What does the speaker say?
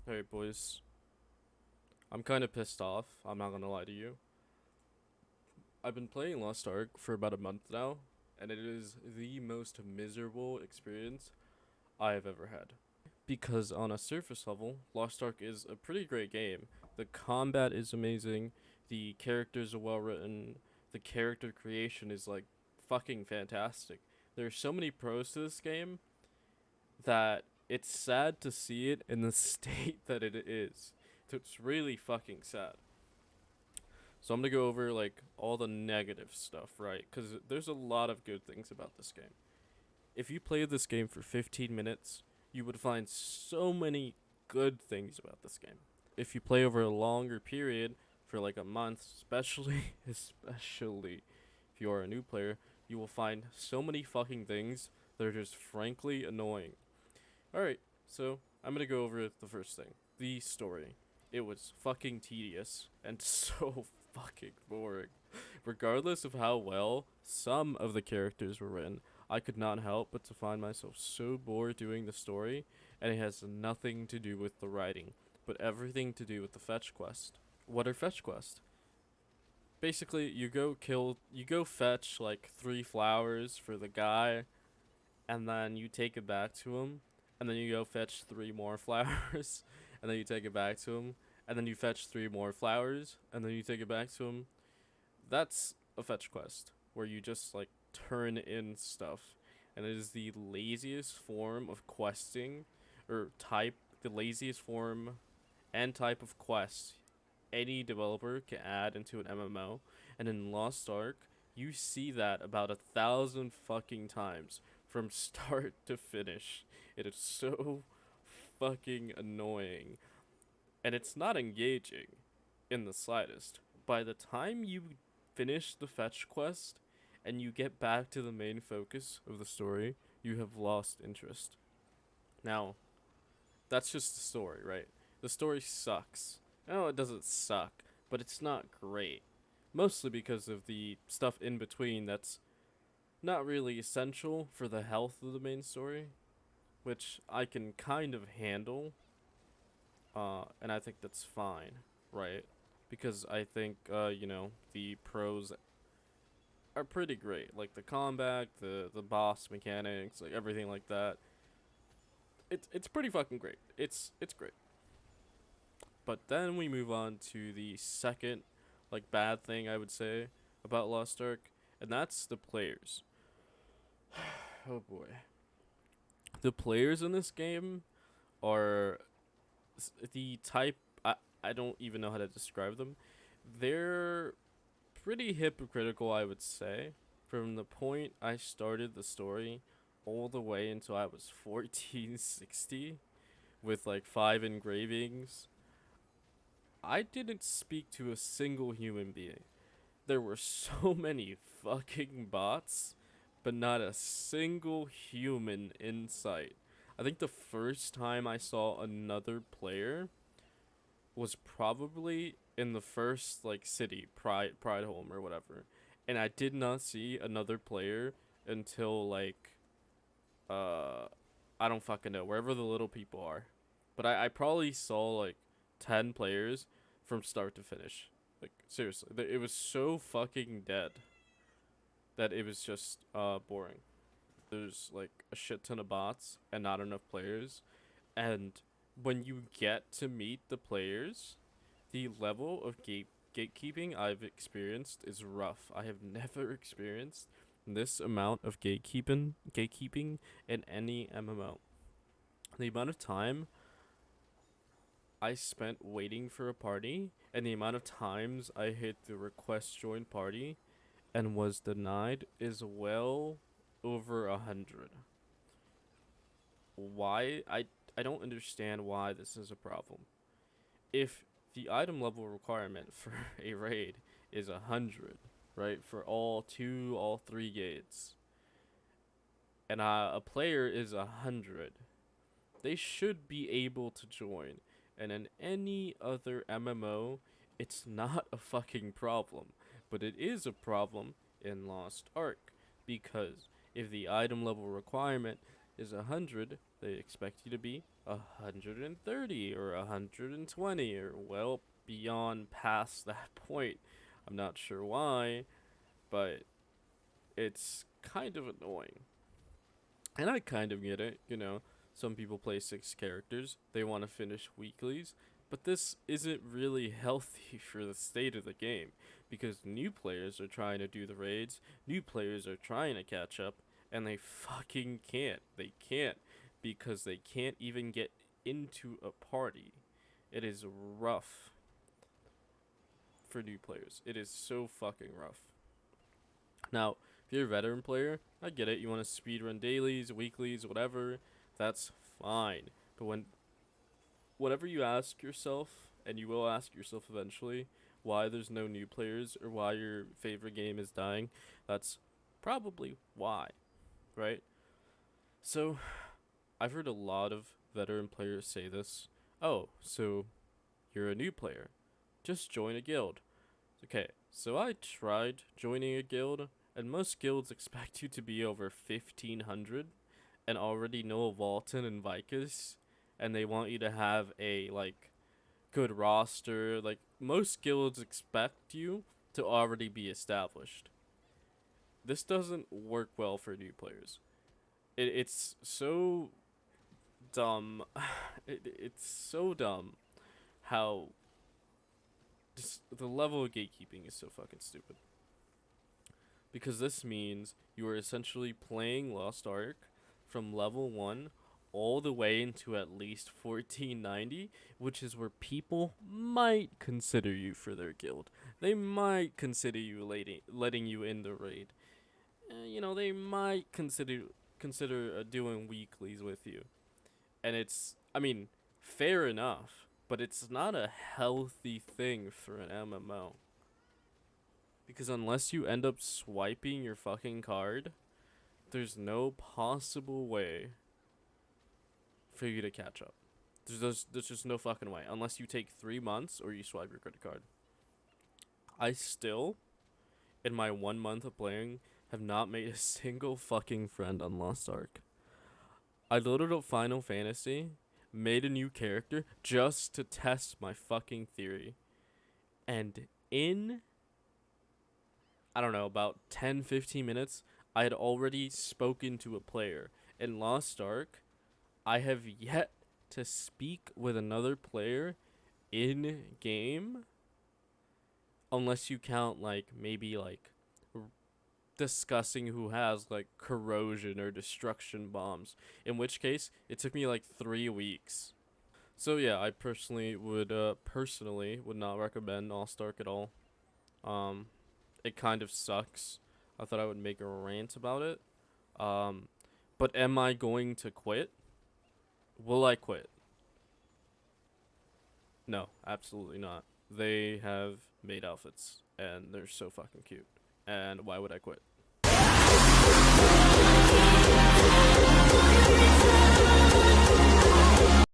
Alright, boys. I'm kind of pissed off. I'm not gonna lie to you. I've been playing Lost Ark for about a month now, and it is the most miserable experience I have ever had. Because on a surface level, Lost Ark is a pretty great game. The combat is amazing, the characters are well written, the character creation is like fucking fantastic. There are so many pros to this game that it's sad to see it in the state that it is. It's really fucking sad. So I'm gonna go over like all the negative stuff, right? Because there's a lot of good things about this game. If you played this game for 15 minutes, you would find so many good things about this game. If you play over a longer period, for like a month, especially if you are a new player, you will find so many fucking things that are just frankly annoying. Alright, so I'm gonna go over the first thing. The story. It was fucking tedious and so fucking boring. Regardless of how well some of the characters were written, I could not help but to find myself so bored doing the story, and it has nothing to do with the writing, but everything to do with the fetch quest. What are fetch quests? Basically, you go fetch like 3 flowers for the guy, and then you take it back to him, and then you go fetch 3 more flowers, and then you take it back to him, and then you fetch 3 more flowers, and then you take it back to him. That's a fetch quest where you just like turn in stuff, and it is the laziest form of questing, or type, the laziest form and type of quest any developer can add into an MMO. And in Lost Ark, you see that about 1,000 fucking times from start to finish. It is so fucking annoying, and it's not engaging in the slightest. By the time you finish the fetch quest and you get back to the main focus of the story, you have lost interest. Now, that's just the story, right? The story sucks. No, it doesn't suck, but it's not great. Mostly because of the stuff in between that's not really essential for the health of the main story, which I can kind of handle, and I think that's fine, right? Because I think, the pros are pretty great. Like the combat, the boss mechanics, like everything like that. It's pretty fucking great. It's great. But then we move on to the second, like, bad thing I would say about Lost Ark, and that's the players. Oh boy. The players in this game are the type, I don't even know how to describe them. They're pretty hypocritical, I would say. From the point I started the story all the way until I was 1460 with like 5 engravings, I didn't speak to a single human being. There were so many fucking bots, but not a single human in sight. I think the first time I saw another player was probably in the first like city, Pride Home or whatever. And I did not see another player until like uh I don't fucking know, wherever the little people are. But I probably saw like 10 players from start to finish. Like seriously, it was so fucking dead that it was just boring. There's like a shit ton of bots and not enough players, and when you get to meet the players, the level of gatekeeping I've experienced is rough. I have never experienced this amount of gatekeeping in any MMO. The amount of time I spent waiting for a party, and the amount of times I hit the request join party and was denied is well over 100. Why? I don't understand why this is a problem. If the item level requirement for a raid is 100, right, for all 3 gates, and a player is 100, they should be able to join. And in any other MMO, it's not a fucking problem. But it is a problem in Lost Ark, because if the item level requirement is 100, they expect you to be 130 or 120 or well beyond past that point. I'm not sure why, but it's kind of annoying. And I kind of get it, you know. Some people play 6 characters, they want to finish weeklies, but this isn't really healthy for the state of the game because new players are trying to do the raids, new players are trying to catch up, and they fucking can't. They can't because they can't even get into a party. It is rough for new players. It is so fucking rough. Now, if you're a veteran player, I get it. You want to speedrun dailies, weeklies, whatever. That's fine. But whenever you ask yourself, and you will ask yourself eventually, why there's no new players or why your favorite game is dying, that's probably why, right? So, I've heard a lot of veteran players say this. Oh, so you're a new player. Just join a guild. Okay, so I tried joining a guild, and most guilds expect you to be over 1500 and already know Walton and Vicus, and they want you to have a, like, good roster. Like, most guilds expect you to already be established. This doesn't work well for new players. It's so dumb. It's so dumb how just the level of gatekeeping is so fucking stupid. Because this means you are essentially playing Lost Ark from level 1 all the way into at least 1490, which is where people might consider you for their guild. They might consider you letting you in the raid. You know, they might consider doing weeklies with you. And it's, I mean, fair enough, but it's not a healthy thing for an MMO. Because unless you end up swiping your fucking card, there's no possible way for you to catch up. There's just no fucking way. Unless you take 3 months or you swipe your credit card. I still, in my 1 month of playing, have not made a single fucking friend on Lost Ark. I loaded up Final Fantasy, made a new character just to test my fucking theory. And in, I don't know, about 10-15 minutes, I had already spoken to a player. In Lost Ark, I have yet to speak with another player in game, unless you count, like, maybe, like, discussing who has, like, corrosion or destruction bombs, in which case it took me like 3 weeks. So yeah, I personally would not recommend Lost Ark at all. It kind of sucks. I thought I would make a rant about it. But am I going to quit? Will I quit? No, absolutely not. They have made outfits and they're so fucking cute. And why would I quit?